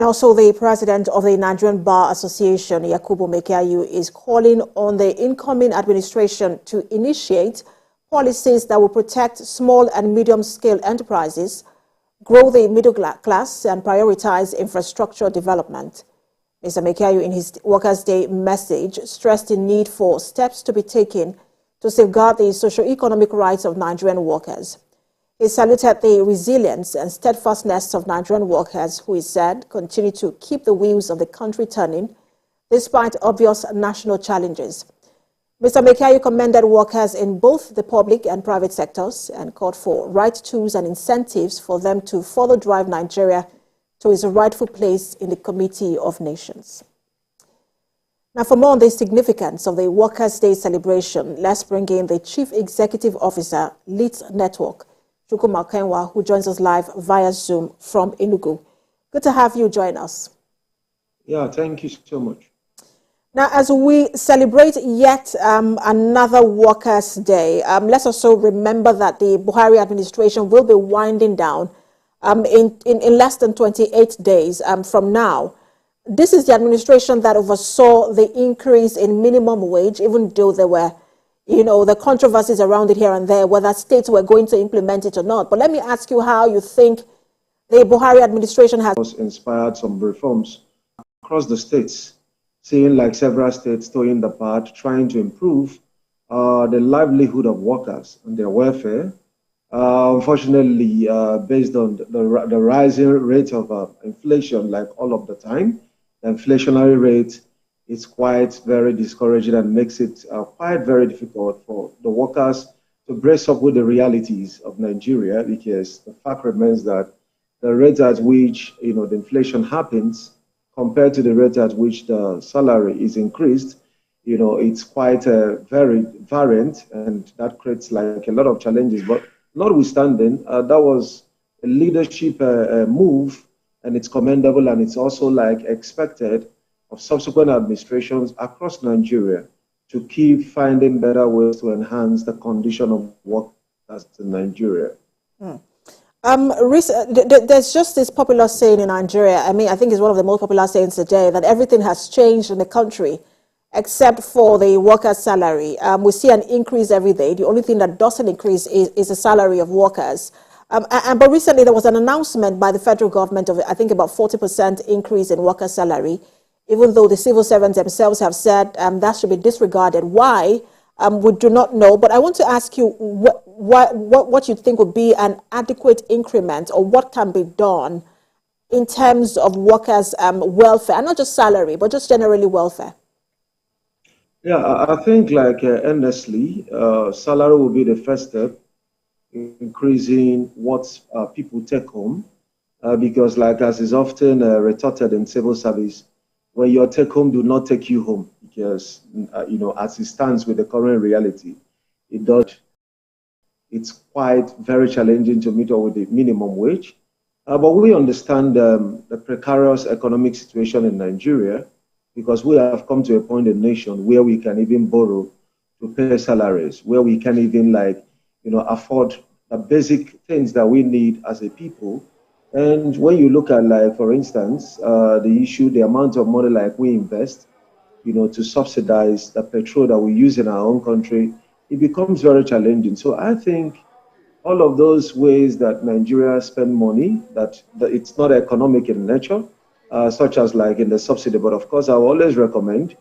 Also, the president of the Nigerian Bar Association, Yakubu Maikyau, is calling on the incoming administration to initiate policies that will protect small and medium-scale enterprises, grow the middle class, and prioritize infrastructure development. Mr. Maikyau, in his Workers' Day message, stressed the need for steps to be taken to safeguard the socioeconomic rights of Nigerian workers. He saluted the resilience and steadfastness of Nigerian workers, who he said continue to keep the wheels of the country turning despite obvious national challenges. Mr. Maikyau commended workers in both the public and private sectors and called for right tools and incentives for them to further drive Nigeria to its rightful place in the Committee of Nations. Now, for more on the significance of the Workers' Day celebration, let's bring in the Chief Executive Officer, Leeds Network, Yakubu Maikyau, who joins us live via Zoom from Enugu. Good to have you join us. Yeah, thank you so much. Now, as we celebrate yet another Workers' Day, let's also remember that the Buhari administration will be winding down in less than 28 days from now. This is the administration that oversaw the increase in minimum wage, even though there were, the controversies around it here and there, whether states were going to implement it or not. But let me ask you how you think the Buhari administration has inspired some reforms across the states, seeing like several states toeing the path, trying to improve the livelihood of workers and their welfare. Unfortunately, based on the rising rate of inflation, like all of the time, the inflationary rate is quite very discouraging and makes it quite very difficult for the workers to brace up with the realities of Nigeria, because the fact remains that the rate at which the inflation happens compared to the rate at which the salary is increased, it's quite very variant, and that creates like a lot of challenges. But notwithstanding, that was a leadership move, and it's commendable, and it's also like expected of subsequent administrations across Nigeria to keep finding better ways to enhance the condition of workers in Nigeria. There's just this popular saying in Nigeria, I think it's one of the most popular sayings today, that everything has changed in the country except for the workers' salary. We see an increase every day. The only thing that doesn't increase is the salary of workers. But recently there was an announcement by the federal government of, I think, about 40% increase in workers' salary, even though the civil servants themselves have said that should be disregarded. Why? We do not know. But I want to ask you what you think would be an adequate increment, or what can be done in terms of workers' welfare, and not just salary, but just generally welfare. Yeah, I think like endlessly, salary will be the first step in increasing what people take home, because like as is often retorted in civil service, when your take home do not take you home, because as it stands with the current reality, it's quite very challenging to meet up with the minimum wage. But we understand the precarious economic situation in Nigeria, because we have come to a point in the nation where we can even borrow to pay salaries, where we can even afford the basic things that we need as a people. And when you look at, like, for instance, the amount of money like we invest, to subsidize the petrol that we use in our own country, it becomes very challenging. So I think all of those ways that Nigeria spend money, that it's not economic in nature, such as like in the subsidy. But of course, I will always recommend,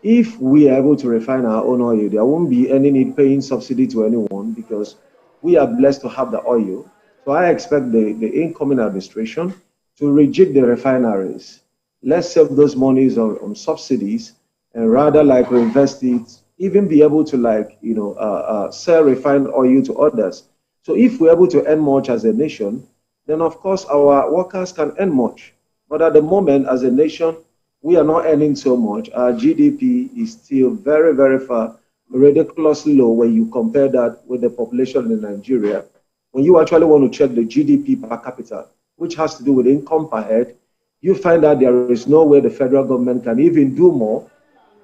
if we are able to refine our own oil, there won't be any need paying subsidy to anyone, because we are blessed to have the oil. So I expect the incoming administration to rejig the refineries. Let's save those monies on subsidies, and rather like reinvest it, even be able to sell refined oil to others. So if we're able to earn much as a nation, then of course our workers can earn much. But at the moment, as a nation, we are not earning so much. Our GDP is still very, very far, ridiculously low when you compare that with the population in Nigeria. When you actually want to check the GDP per capita, which has to do with income per head, you find that there is no way the federal government can even do more.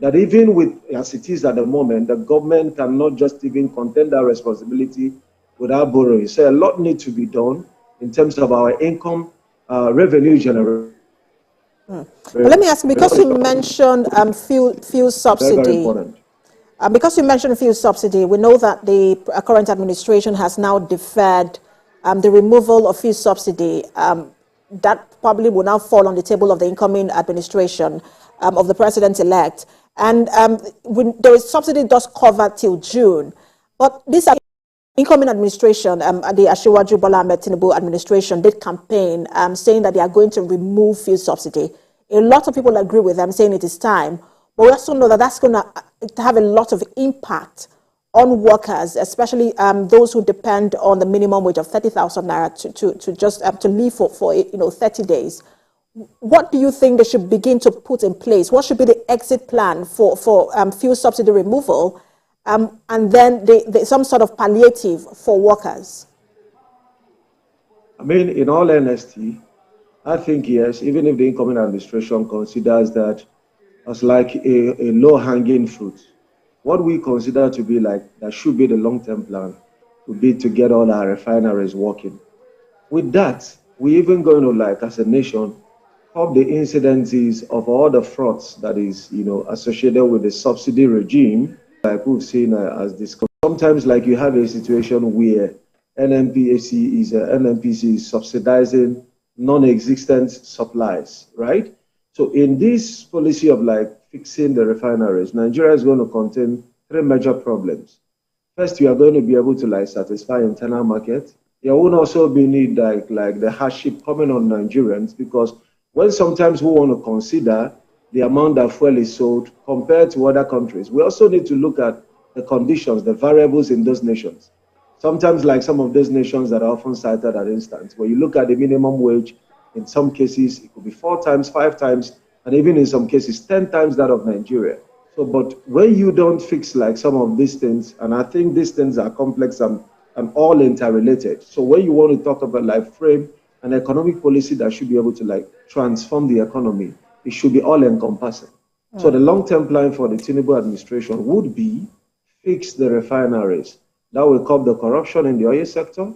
That even with, as it is at the moment, the government cannot just even contend that responsibility without borrowing. So a lot needs to be done in terms of our income revenue generation. But let me ask, because you mentioned fuel subsidy. Very, very important. Because you mentioned fuel subsidy, we know that the current administration has now deferred the removal of fuel subsidy. That probably will now fall on the table of the incoming administration of the president-elect. And the subsidy does cover till June. But this incoming administration, the Asiwaju Bola Ahmed Tinubu administration, did campaign saying that they are going to remove fuel subsidy. A lot of people agree with them, saying it is time. But we also know that that's going to have a lot of impact on workers, especially those who depend on the minimum wage of 30,000 naira to just to live for 30 days. What do you think they should begin to put in place? What should be the exit plan for fuel subsidy removal, and then some sort of palliative for workers? I mean, in all honesty, I think yes, even if the incoming administration considers that as like a low-hanging fruit, what we consider to be like that should be the long-term plan would be to get all our refineries working. With that, we're even going to, like, as a nation, of the incidences of all the frauds that is, associated with the subsidy regime, like we've seen as discussed. Sometimes, like, you have a situation where NNPC is subsidizing non-existent supplies, right? So in this policy of, like, fixing the refineries, Nigeria is going to contain three major problems. First, you are going to be able to, like, satisfy internal market. There won't also be need like the hardship coming on Nigerians, because when sometimes we want to consider the amount that fuel is sold compared to other countries, we also need to look at the conditions, the variables in those nations. Sometimes, like some of those nations that are often cited at instance, where you look at the minimum wage, in some cases, it could be 4 times, 5 times, and even in some cases, 10 times that of Nigeria. So, but when you don't fix like some of these things, and I think these things are complex and all interrelated. So when you want to talk about like frame an economic policy that should be able to like transform the economy, it should be all encompassing. So the long-term plan for the Tinubu administration would be fix the refineries. That will curb the corruption in the oil sector.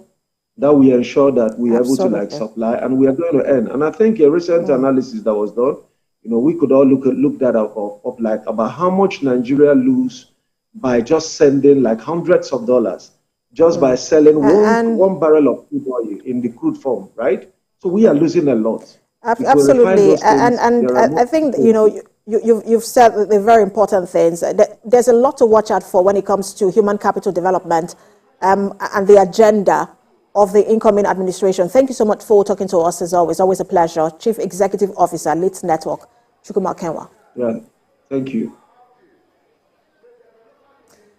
That we ensure that we are able to like supply, and we are going to end. And I think a recent analysis that was done, we could all look that up like about how much Nigeria lose by just sending like hundreds of dollars just by selling one barrel of crude oil in the crude form, right? So we are losing a lot. Absolutely, and I think you've said the very important things. There's a lot to watch out for when it comes to human capital development and the agenda of the incoming administration. Thank you so much for talking to us as always. Always a pleasure. Chief Executive Officer, Leeds Network, Yakubu Maikyau. Yeah, thank you.